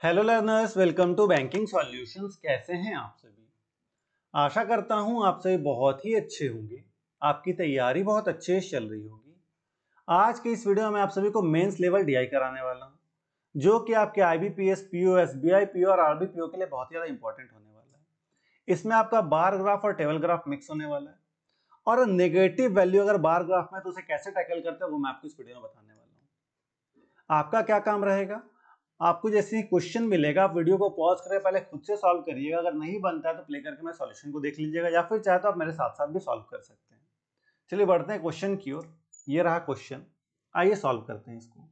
Hello learners, welcome to banking solutions. कैसे हैं आप सभी? आशा करता हूं आप सभी बहुत ही अच्छे होंगे। आपकी तैयारी बहुत अच्छे से चल रही होगी। आज के इस वीडियो में आप सभी को मेंस लेवल डीआई कराने वाला हूं, जो कि आपके आईबीपीएस, पीओ, एसबीआई पीओ और आरबीपीओ के लिए बहुत ही ज्यादा इंपॉर्टेंट होने वाला है। इसमें आपका बार ग्राफ और टेबल ग्राफ मिक्स होने वाला है, और नेगेटिव वैल्यू अगर बार ग्राफ में तो उसे कैसे टैकल करते हैं वो मैं आपको इस वीडियो में बताने वाला हूँ। आपका क्या काम रहेगा, आपको जैसे ही क्वेश्चन मिलेगा आप वीडियो को पॉज करें, पहले खुद से सॉल्व करिएगा। अगर नहीं बनता है तो प्ले करके मैं सॉल्यूशन को देख लीजिएगा, या फिर चाहे तो आप मेरे साथ साथ भी सॉल्व कर सकते हैं। चलिए बढ़ते हैं क्वेश्चन की ओर। ये रहा क्वेश्चन, आइए सॉल्व करते हैं इसको।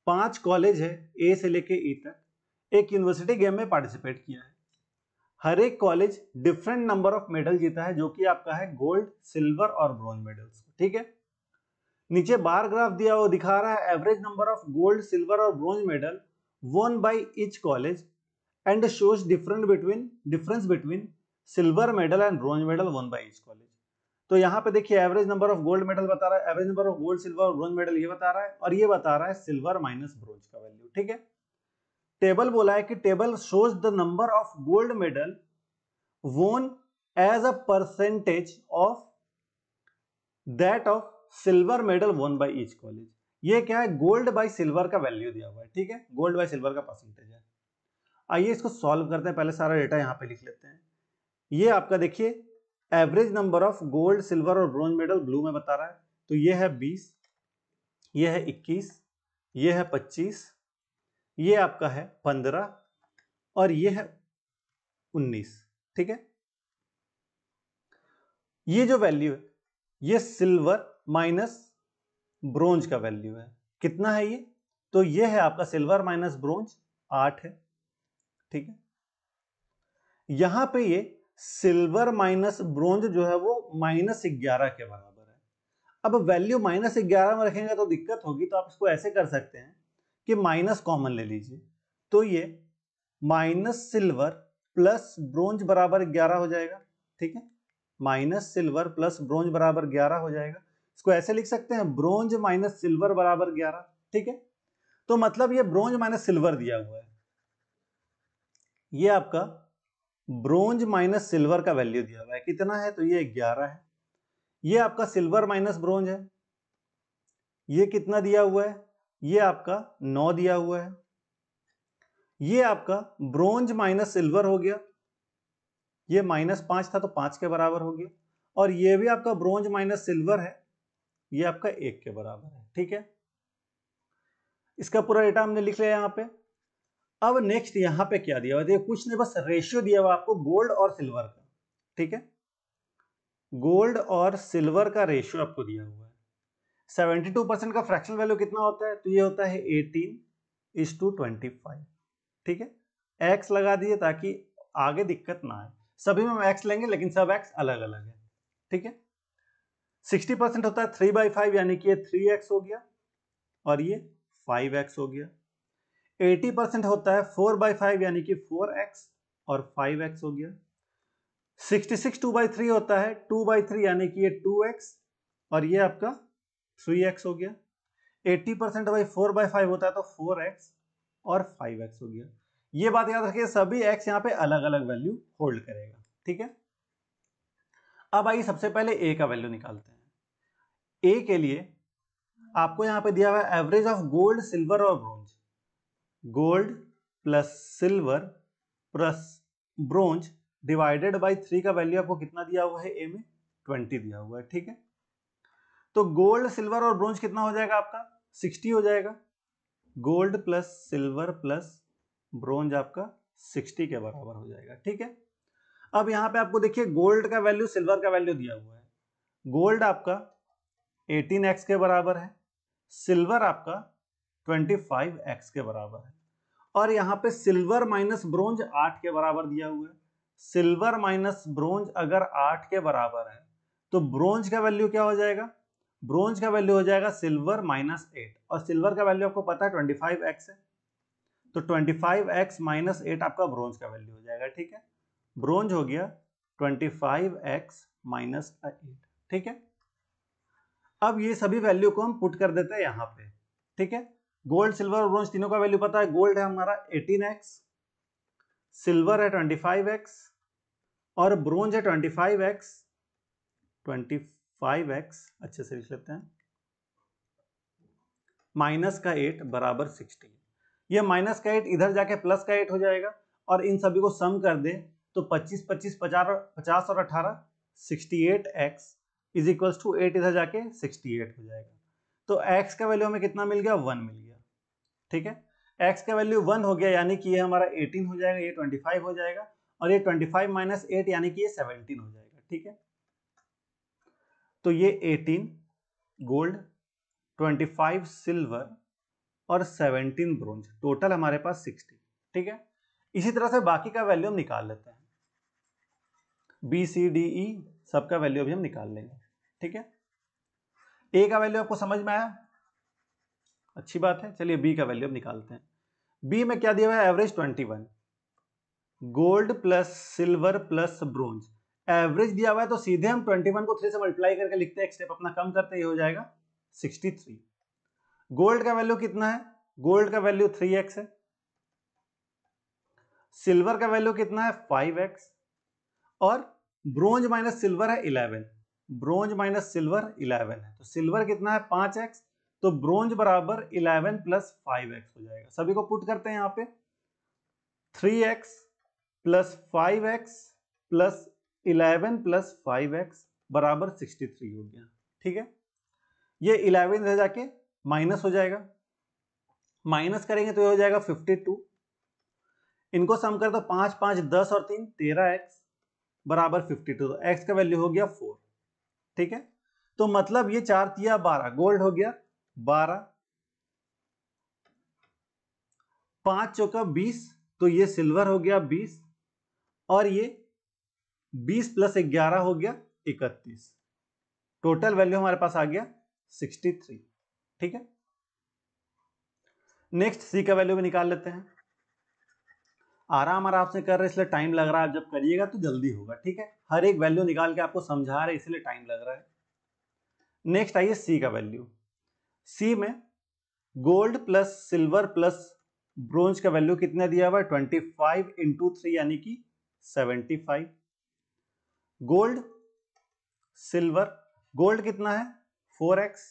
5 कॉलेज है ए से लेके ई तक, एक यूनिवर्सिटी गेम में पार्टिसिपेट किया है। हर एक college different number of medal जीता है, जो कि आपका है गोल्ड, सिल्वर और ब्रॉन्ज मेडल्स। ठीक है, नीचे बार ग्राफ दिया हुआ दिखा रहा है average number of gold, silver और bronze medal won by each college and shows difference between silver medal and bronze medal won by each college। तो यहां पे देखिए average number of gold medal बता रहा है, average number of gold, silver और bronze medal ये बता रहा है, और ये बता रहा है सिल्वर माइनस ब्रॉन्ज का वैल्यू। ठीक है, टेबल बोला है कि table shows the number of gold medal won as a percentage of that of silver medal won by each college। ये क्या है, गोल्ड बाय सिल्वर का वैल्यू दिया हुआ है। ठीक है, गोल्ड बाय सिल्वर का परसेंटेज है। आइए इसको सॉल्व करते हैं। पहले सारा डेटा यहां पे लिख लेते हैं। ये आपका देखिए average number of gold, silver और ब्रॉन्ज मेडल ब्लू में बता रहा है, तो ये है 20, ये है 21, ये है 25, ये आपका है 15 और ये है 19। ठीक है, ये जो वैल्यू है ये सिल्वर माइनस ब्रोंज का वैल्यू है। कितना है ये? तो ये है आपका सिल्वर माइनस ब्रोंज 8 है। ठीक है, यहां पे ये सिल्वर माइनस ब्रोंज जो है वो -11 के बराबर है। अब वैल्यू -11 में रखेंगे तो दिक्कत होगी, तो आप इसको ऐसे कर सकते हैं कि माइनस कॉमन ले लीजिए, तो ये माइनस सिल्वर प्लस ब्रोंज बराबर 11 हो जाएगा। ठीक है, माइनस सिल्वर प्लस ब्रोंज बराबर 11 हो जाएगा। इसको ऐसे लिख सकते हैं, ब्रोंज माइनस सिल्वर बराबर 11। ठीक है, तो मतलब ये ब्रोंज माइनस सिल्वर दिया हुआ है, ये आपका ब्रोंज माइनस सिल्वर का वैल्यू दिया हुआ है। कितना है? तो ये 11 है। ये आपका सिल्वर माइनस ब्रोंज है, ये कितना दिया हुआ है? ये आपका 9 दिया हुआ है। ये आपका ब्रोंज माइनस सिल्वर हो गया, ये -5 था तो 5 के बराबर हो गया। और ये भी आपका ब्रोंज माइनस सिल्वर है, ये आपका 1 के बराबर है। ठीक है, इसका पूरा डेटा हमने लिख लिया यहां पे। अब नेक्स्ट यहां पे क्या दिया हुआ है? कुछ नहीं, बस रेशियो दिया हुआ आपको गोल्ड और सिल्वर का। ठीक है, गोल्ड और सिल्वर का रेशियो आपको दिया हुआ है। 72% का फ्रैक्शनल वैल्यू कितना होता है? तो ये होता है 18:25। ठीक है, एक्स लगा दिए ताकि आगे दिक्कत ना आए। सभी में हम एक्स लेंगे, लेकिन सब एक्स अलग अलग है। ठीक है, 60% होता है 3/5, यानी कि ये 3x हो गया और ये 5x हो गया। 80% होता है 4/5, यानी कि 4x और 5x हो गया। 66 2/3 होता है 2/3, यानी कि ये 2x और ये आपका 3x हो गया। 80% भाई 4/5 होता है तो 4x और 5x हो गया। ये बात याद रखिए, सभी x यहाँ पे अलग अलग वैल्यू होल्ड करेगा। ठीक है, अब आइए सबसे पहले a का वैल्यू निकालते हैं। a के लिए आपको यहां पे दिया हुआ है एवरेज ऑफ गोल्ड, सिल्वर और bronze. Gold plus silver plus bronze divided by 3 का वैल्यू आपको कितना दिया हुआ है? a में 20 दिया हुआ है। ठीक है, तो गोल्ड, सिल्वर और ब्रोंज कितना हो जाएगा आपका? 60 हो जाएगा। Gold plus silver plus bronze आपका 60 के बराबर हो जाएगा। ठीक है, अब यहां पे आपको देखिए गोल्ड का वैल्यू, सिल्वर का वैल्यू दिया हुआ है। गोल्ड आपका 18x के बराबर है, सिल्वर आपका 25x के बराबर है, और यहां पे सिल्वर माइनस ब्रोंज 8 के बराबर दिया हुआ है। सिल्वर माइनस ब्रोंज अगर 8 के बराबर है तो ब्रोंज का वैल्यू क्या हो जाएगा? ब्रोंज का वैल्यू हो जाएगा सिल्वर -8, और सिल्वर का वैल्यू आपको पता है 25x है, तो 25x - 8 आपका ब्रोंज का वैल्यू हो जाएगा। ठीक है, ब्रोंज हो गया 25x - 8। ठीक है, अब ये सभी वैल्यू को हम पुट कर देते हैं यहां पे। ठीक है, गोल्ड सिल्वर और ब्रोंज तीनों का वैल्यू पता है। गोल्ड है हमारा 18x, सिल्वर है 25x और ब्रोंज है 25x। 25x अच्छे से लिख लेते हैं, माइनस का 8 बराबर 60। ये माइनस का 8 इधर जाके प्लस का 8 हो जाएगा और इन सभी को सम कर दे तो 25 25 50 और 18 68x इज इक्वल्स टू 8 इधर जाके 68 हो जाएगा। तो x का वैल्यू हमें कितना मिल गया, 1 मिल गया। ठीक है, x का वैल्यू 1 हो गया यानी कि ये हमारा 18 हो जाएगा, ये 25 हो जाएगा और ये 25 माइनस 8 यानी कि ये 17 हो जाएगा। ठीक है, तो ये 18 गोल्ड, 25 सिल्वर और 17 ब्रोंज, टोटल हमारे पास 60। ठीक है, इसी तरह से बाकी का वैल्यू हम निकाल लेते हैं। बी सी डी ई सबका वैल्यू अभी हम निकाल लेंगे। ठीक है, ए का वैल्यू आपको समझ में आया, अच्छी बात है। चलिए बी का वैल्यू अब निकालते हैं। बी में क्या दिया हुआ है, average 21, gold plus silver plus bronze, average दिया हुआ है तो सीधे हम 21 को 3 से मल्टीप्लाई करके लिखते हैं, एक स्टेप अपना कम करते ही हो जाएगा 63। गोल्ड का वैल्यू कितना है, गोल्ड का वैल्यू 3x है, सिल्वर का वैल्यू कितना है 5x और ब्रोंज माइनस सिल्वर है 11, ब्रोंज माइनस सिल्वर 11 है, तो सिल्वर कितना है 5x, तो ब्रोंज बराबर 11 प्लस 5x हो जाएगा। सभी को पुट करते हैं यहां पे, 3x plus 5x plus 11 plus 5x बराबर 63 हो गया। ठीक है, ये 11 रह जाके माइनस हो जाएगा, माइनस करेंगे तो ये हो जाएगा 52, इनको सम कर दो 5 5 10 और 3 13x बराबर 52, तो x का वैल्यू हो गया 4। ठीक है, तो मतलब ये 4 तिया 12, गोल्ड हो गया 12, 5 चौका 20, तो ये सिल्वर हो गया 20 और ये 20 प्लस 11 हो गया 31, टोटल वैल्यू हमारे पास आ गया 63। ठीक है, नेक्स्ट सी का वैल्यू भी निकाल लेते हैं। आराम से कर रहे इसलिए टाइम लग रहा है, जब करिएगा तो जल्दी होगा। ठीक है, हर एक वैल्यू निकाल के आपको समझा रहे इसलिए टाइम लग रहा है। नेक्स्ट आइए सी का वैल्यू। सी में gold plus silver plus bronze का वैल्यू कितना दिया हुआ है, 25 इंटू 3 यानी कि 75। गोल्ड सिल्वर, गोल्ड कितना है 4x,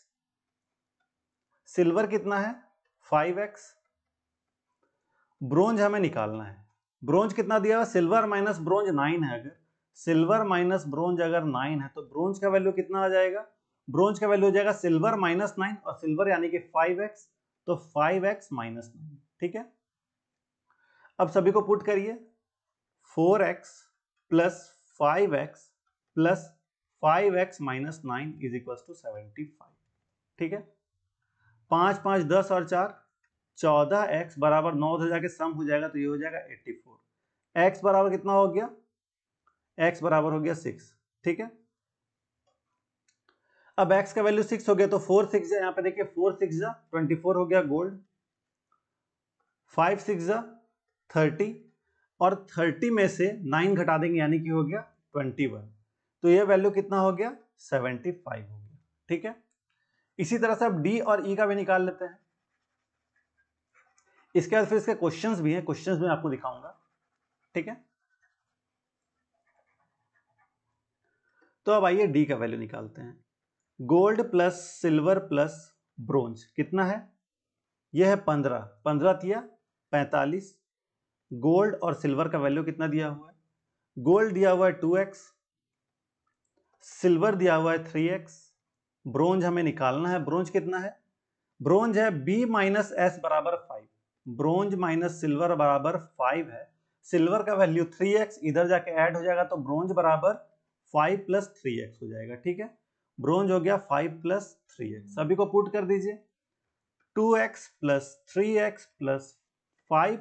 सिल्वर कितना है 5x, ब्रोंज हमें निकालना है। ब्रोंज कितना दिया हुआ, सिल्वर माइनस ब्रोंज 9 है, अगर सिल्वर माइनस ब्रोंज अगर 9 है तो ब्रोंज का वैल्यू कितना आ जाएगा, ब्रोंज का वैल्यू हो जाएगा सिल्वर माइनस 9 और सिल्वर यानी कि 5x, तो 5x माइनस 9। ठीक है, अब सभी को पुट करिए, 4x plus 5x plus 5x minus 9 is equal to 75। ठीक है, 5 5 10 और 4 14x बराबर 9 उधर जाके सम हो जाएगा तो ये हो जाएगा 84। x बराबर कितना हो गया, x बराबर हो गया 6। ठीक है, अब x का वैल्यू 6 हो गया तो 4 6 यहाँ पे देखिए 4 6 24 हो गया गोल्ड, 5 6 30 और 30 में से 9 घटा देंगे यानी कि हो गया 21, तो ये वैल्यू कितना हो गया 75 हो गया। ठीक है, इसी तरह से अब डी और ई का भी निकाल लेते हैं। इसके बाद फिर इसके क्वेश्चंस भी हैं, क्वेश्चंस में आपको दिखाऊंगा। ठीक है, तो अब आइए डी का वैल्यू निकालते हैं। Gold plus silver plus bronze कितना है, यह है 15, 15 तिया 45, गोल्ड और सिल्वर का वैल्यू कितना दिया हुआ है, गोल्ड दिया हुआ है 2x, सिल्वर दिया हुआ है 3x, ब्रोंज हमें निकालना है, ब्रोंज कितना है, ब्रोंज है b माइनस एस बराबर 5, ब्रोंज माइनस सिल्वर बराबर 5 है, सिल्वर का वैल्यू 3x इधर जाके ऐड हो जाएगा तो ब्रोंज बराबर 5 प्लस 3x हो जाएगा। ठीक है, ब्रोंज हो गया 5 प्लस 3x, सभी को पुट कर दीजिए, 2x plus 3x plus 5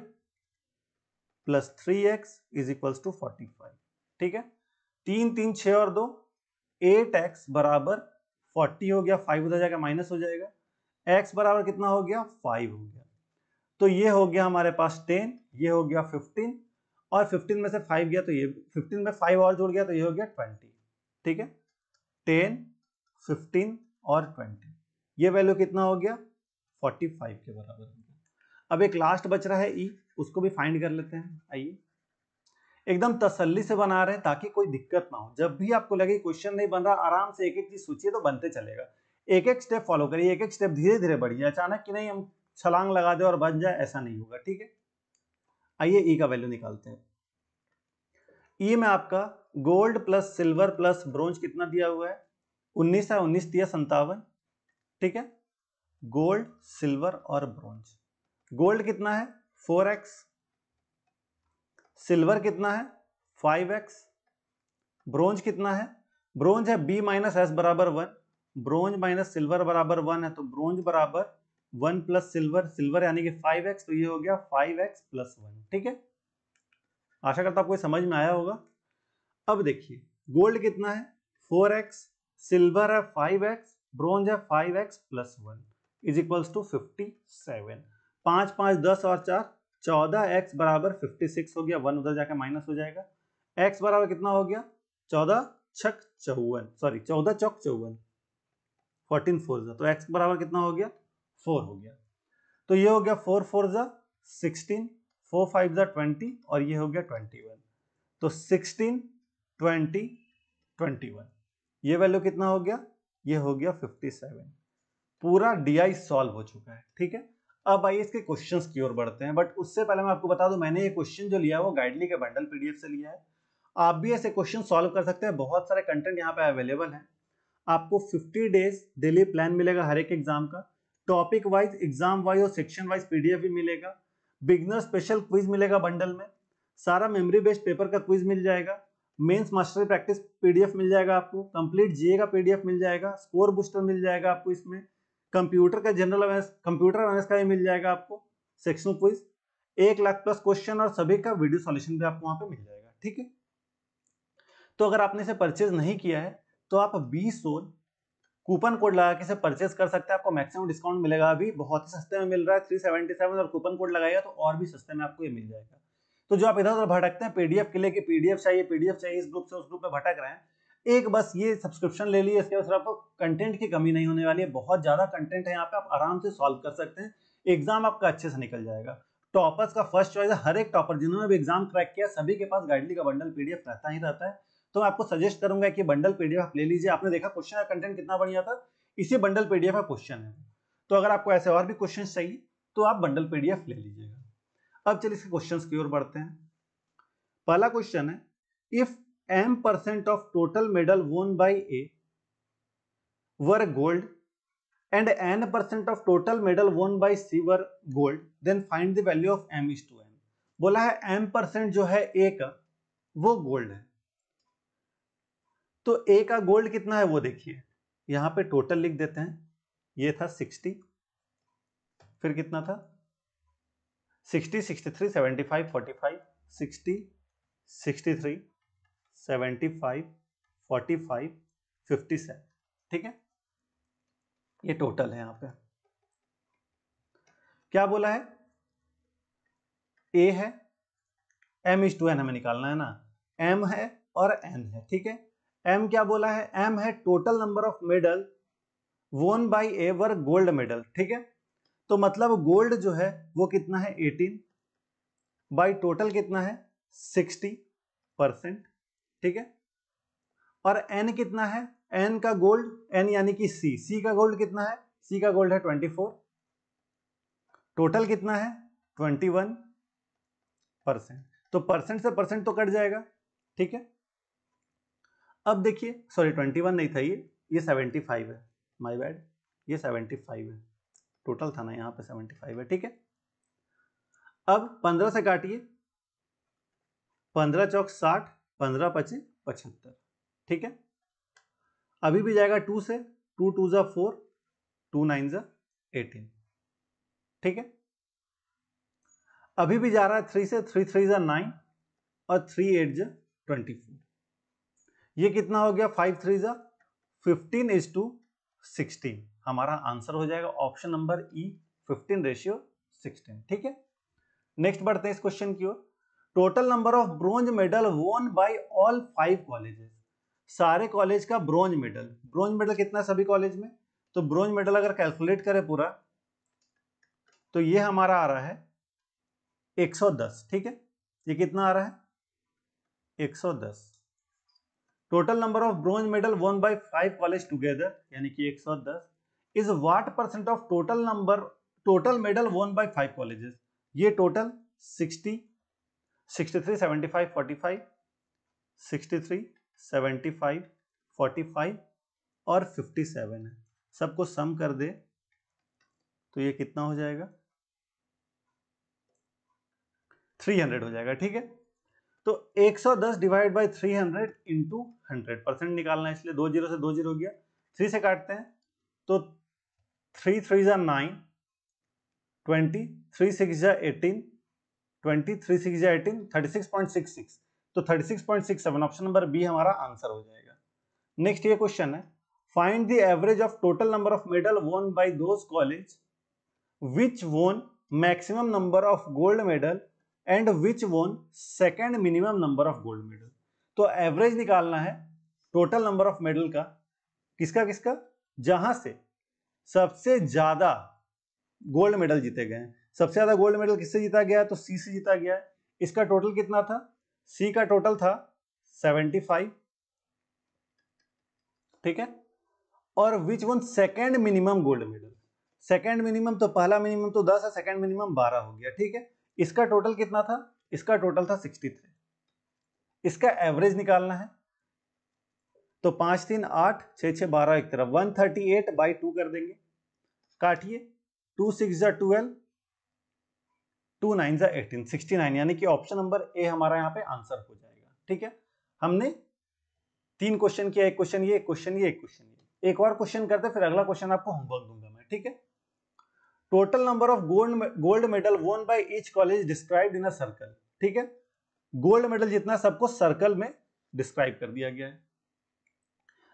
plus 3x is equals to 45। ठीक है, 3 3 6 और 2 8x बराबर 40 हो गया, 5 उधर जाएगा माइनस हो जाएगा, x बराबर कितना हो गया 5 हो गया, तो ये हो गया हमारे पास 10, ये हो गया 15 और 15 में से 5 गया तो ये 15 में 5 और जुड़ गया तो ये हो गया 20। ठीक है, 10 15 और 20, ये वैल्यू कितना हो गया 45 के बराबर हो गया। अब एक लास्ट बच रहा है ई, उसको भी फाइंड कर लेते हैं। आइए एकदम तसल्ली से बना रहे हैं ताकि कोई दिक्कत ना हो। जब भी आपको लगे क्वेश्चन नहीं बन रहा, आराम से एक एक चीज सोचिए तो बनते चलेगा। एक एक स्टेप फॉलो करिए, एक एक स्टेप धीरे धीरे बढ़िए। अचानक कि नहीं हम छलांग लगा दे और बन जाए, ऐसा नहीं होगा। ठीक है, आइए ई का वैल्यू निकालते हैं। ई में आपका gold plus silver plus bronze कितना दिया हुआ है? 19 है, 19 दिया 57। ठीक है, गोल्ड सिल्वर और ब्रोंज। गोल्ड कितना है? 4x। सिल्वर कितना है? 5x। ब्रोंज कितना है? ब्रोंज है B माइनस एस बराबर 1। ब्रोंज माइनस सिल्वर बराबर 1 है, तो ब्रोंज बराबर 1 प्लस सिल्वर, सिल्वर यानी कि 5x, तो ये हो गया 5x प्लस 1। ठीक है, आशा करता हूं आपको समझ में आया होगा। अब देखिए गोल्ड कितना है? 4x, सिल्वर है 5x, ब्रोंज है 5x plus 1 is equals to 57। 5 5 10 और 4 14x बराबर 56 हो गया। 1 उधर जाकर माइनस हो जाएगा। x बराबर कितना हो गया? 14 छक 54, सॉरी 14 चौक 54, 14 4 तो x बराबर कितना हो गया? 4 हो गया। तो ये हो गया 4 4 16, 4 5 20 और ये हो गया 21। तो 16 20 21, ये वैल्यू कितना हो गया? ये हो गया 57। पूरा DI सॉल्व हो चुका है। ठीक है, अब आइए इसके क्वेश्चंस की ओर बढ़ते हैं। बट उससे पहले मैं आपको बता दूं, मैंने ये क्वेश्चन जो लिया है वो गाइडली के बंडल PDF से लिया है। आप भी ऐसे क्वेश्चन सॉल्व कर सकते हैं। बहुत सारे कंटेंट यहाँ पे अवेलेबल है। आपको 50 डेज डेली प्लान मिलेगा हर एक एग्जाम का। टॉपिक वाइज, एग्जाम वाइज और सेक्शन वाइज PDF भी मिलेगा। बिगनर स्पेशल क्विज मिलेगा बंडल में। सारा मेमोरी बेस्ड पेपर का क्विज मिल जाएगा। मेंस मास्टरी प्रैक्टिस PDF मिल जाएगा आपको। कंप्लीट GA का PDF मिल जाएगा। स्कोर बूस्टर मिल जाएगा आपको इसमें। कंप्यूटर का जनरल अवेयरनेस, कंप्यूटर अवेयरनेस का भी मिल जाएगा आपको। Sectional quiz 1 lakh plus question और सभी का वीडियो सॉल्यूशन भी आपको वहां पे मिल जाएगा। ठीक है, तो अगर आपने इसे परचेज नहीं किया है तो आप 20 कूपन कोड लगा के इसे परचेज कर सकते हैं। आपको मैक्सिमम डिस्काउंट मिलेगा। अभी बहुत ही सस्ते में मिल रहा है 377, और कूपन कोड लगाइएगा तो और भी सस्ते में आपको ये मिल जाएगा। तो जो आप इधर उधर भटकते हैं PDF के लिए कि PDF चाहिए इस ग्रुप से उस ग्रुप में भटक रहे हैं, एक बस ये सब्सक्रिप्शन ले लिए, इसके बाद आपको कंटेंट की कमी नहीं होने वाली है। बहुत ज्यादा कंटेंट है यहाँ पे, आप आराम से सॉल्व कर सकते हैं। एग्जाम आपका अच्छे से निकल जाएगा। टॉपर्स का फर्स्ट चॉइस है। हर एक टॉपर जिन्होंने भी एग्जाम क्रैक किया सभी के पास गाइडली का बंडल PDF रहता ही रहता है। तो मैं आपको सजेस्ट करूंगा कि बंडल PDF आप ले लीजिए। आपने देखा क्वेश्चन का कंटेंट कितना बढ़िया था, इसी बंडल PDF का क्वेश्चन है। तो अगर आपको ऐसे और भी क्वेश्चन चाहिए तो आप बंडल PDF ले लीजिएगा। अब चलिए इसके क्वेश्चंस की ओर बढ़ते हैं। पहला क्वेश्चन है, if m% of total medal won by A were gold and n% of total medal won by C were gold, then find the value of m:n। बोला है m% जो है A का वो गोल्ड है। तो A का गोल्ड कितना है वो देखिए, यहां पे टोटल लिख देते हैं। ये था 60, फिर कितना था 60 63 75 45, 60 63 75 45 57। ठीक है, ये टोटल है। यहां पे क्या बोला है? A है, m:n हमें निकालना है ना। m है और n है। ठीक है, m क्या बोला है? m है total number of medal won by A were gold medal. ठीक है, तो मतलब गोल्ड जो है वो कितना है 18, बाय टोटल कितना है 60%। ठीक है, और n कितना है? n का गोल्ड, n यानी कि C का गोल्ड कितना है? C का गोल्ड है 24, टोटल कितना है 21%। तो परसेंट से परसेंट तो कट जाएगा। ठीक है, अब देखिए, सॉरी 21 नहीं था, ये 75 है, माय बैड, ये 75 है। टोटल था ना यहाँ पे 75 है। ठीक है, अब 15 से काटिए, 15 चौक 60, 15 पचे 75। ठीक है, अभी भी जाएगा 2 से, 2 2 जा 4, 2 9 जा 18। ठीक है, अभी भी जा रहा है 3 से, 3 3 जा 9 और 3 8 जा 24। ये कितना हो गया 5 3 जा 15:16। हमारा आंसर हो जाएगा ऑप्शन नंबर E, 15:16। ठीक है, नेक्स्ट बढ़ते हैं इस क्वेश्चन की ओर। Total number of bronze medal won by all 5 colleges. सारे कॉलेज का ब्रोंज मेडल कितना है सभी कॉलेज में? तो ब्रोंज मेडल अगर कैलकुलेट करें पूरा तो ये हमारा आ रहा है 110, ठीक है। ये कितना आ रहा है 110। Total number of bronze medal won by 5 college together यानी कि 110 is what percent of total medal won by 5 colleges. ये टोटल 60, 63, 75, 45, 63, 75, 45 और 57 है। सबको सम कर दे तो ये कितना हो जाएगा 300 हो जाएगा, ठीक है। तो 110 डिवाइड बाई 300 इंटू 100% निकालना है, इसलिए 2 जीरो से 2 जीरो हो गया, 3 से काटते हैं तो 3 3 जा 9, 20, 3 6 जा 18, 20, 3 6 जा 18, 36.66, तो 36.67 ऑप्शन नंबर बी हमारा आंसर हो जाएगा। नेक्स्ट ये क्वेश्चन है, find the average of total number of medal won by those college which von maximum number of gold medal and which von second minimum number of gold medal. तो average निकालना है total number of medal का, किसका किसका, जहां से सबसे ज्यादा गोल्ड मेडल जीते गए हैं। सबसे ज्यादा गोल्ड मेडल किससे जीता गया है, तो सी से जीता गया है। इसका टोटल कितना था, सी का टोटल था 75, ठीक है। और which one second minimum gold medal, second minimum तो पहला मिनिमम तो 10 है, सेकेंड मिनिमम 12 हो गया, ठीक है। इसका टोटल कितना था, इसका टोटल था 63। इसका एवरेज निकालना है तो 5 3 8 6 6 12 एक तरफ 138 बाई 2 कर देंगे, काटिए 2 6 जा 12, 2 9 जा 18, 69, यानी कि ऑप्शन नंबर ए हमारा यहाँ पे आंसर हो जाएगा, ठीक है। हमने 3 क्वेश्चन किया, एक क्वेश्चन ये, एक क्वेश्चन ये, एक क्वेश्चन ये। एक और क्वेश्चन करते फिर अगला क्वेश्चन आपको होमवर्क दूंगा मैं, ठीक है। Total number of gold medal won by each college described in a circle, ठीक है। गोल्ड मेडल जितना सबको सर्कल में डिस्क्राइब कर दिया गया है।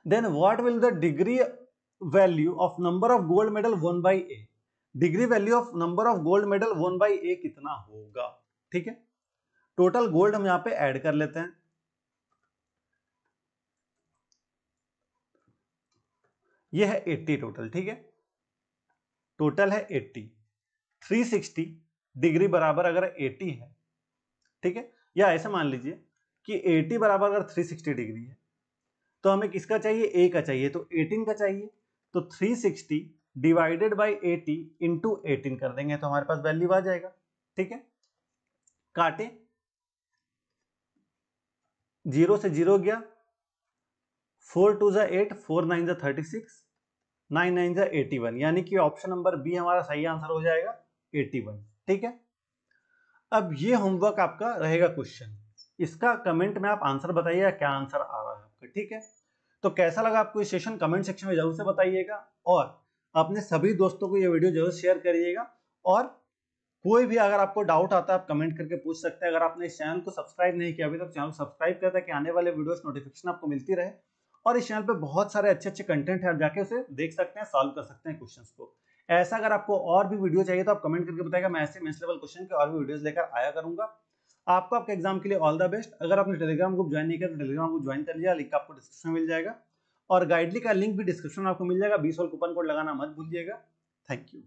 Then what will the degree value of number of gold medal won by A. Degree value of number of gold medal won by A कितना होगा, ठीक है। टोटल गोल्ड हम यहां पे ऐड कर लेते हैं, ये है 80 टोटल, ठीक है। टोटल है 80, 360 डिग्री बराबर अगर 80 है, ठीक है, या ऐसा मान लीजिए कि 80 बराबर अगर 360 डिग्री है तो हमें किसका चाहिए, ए का चाहिए, तो 18 का चाहिए। तो 360 डिवाइडेड बाई 80 इंटू 18 कर देंगे तो हमारे पास वैल्यू आ जाएगा, ठीक है। काटे, 0 से 0 गया, 4 2 जा 8, 4 9 जा 36, 9 9 जा 81, यानी कि ऑप्शन नंबर बी हमारा सही आंसर हो जाएगा 81, ठीक है। अब ये होमवर्क आपका रहेगा क्वेश्चन, इसका कमेंट में आप आंसर बताइएगा क्या आंसर आ रहा है आपका, ठीक है। तो कैसा लगा आपको ये सेशन कमेंट सेक्शन में जरूर से बताइएगा और अपने सभी दोस्तों को ये वीडियो जरूर शेयर करिएगा। और कोई भी अगर आपको डाउट आता है आप कमेंट करके पूछ सकते हैं। अगर आपने इस चैनल को सब्सक्राइब नहीं किया अभी तक, चैनल सब्सक्राइब कर ताकि आने वाले वीडियोस नोटिफिकेशन आपको मिलती रहे। और इस चैनल पे बहुत सारे अच्छे अच्छे कंटेंट है, आप जाके उसे देख सकते हैं, सॉल्व कर सकते हैं क्वेश्चंस को। ऐसा अगर आपको और भी वीडियो चाहिए तो आप कमेंट करके बताइएगा, मैं ऐसे मेंस लेवल क्वेश्चन के और भी वीडियोस लेकर आया करूंगा। आपको आपके एग्जाम के लिए ऑल द बेस्ट। अगर आपने टेलीग्राम ग्रुप ज्वाइन नहीं किया तो टेलीग्राम ग्रुप ज्वाइन कर लिया, लिंक आपको डिस्क्रिप्शन में मिल जाएगा। और गाइडली का लिंक भी डिस्क्रिप्शन में आपको मिल जाएगा, 20 वाला कूपन कोड लगाना मत भूलिएगा। Thank you.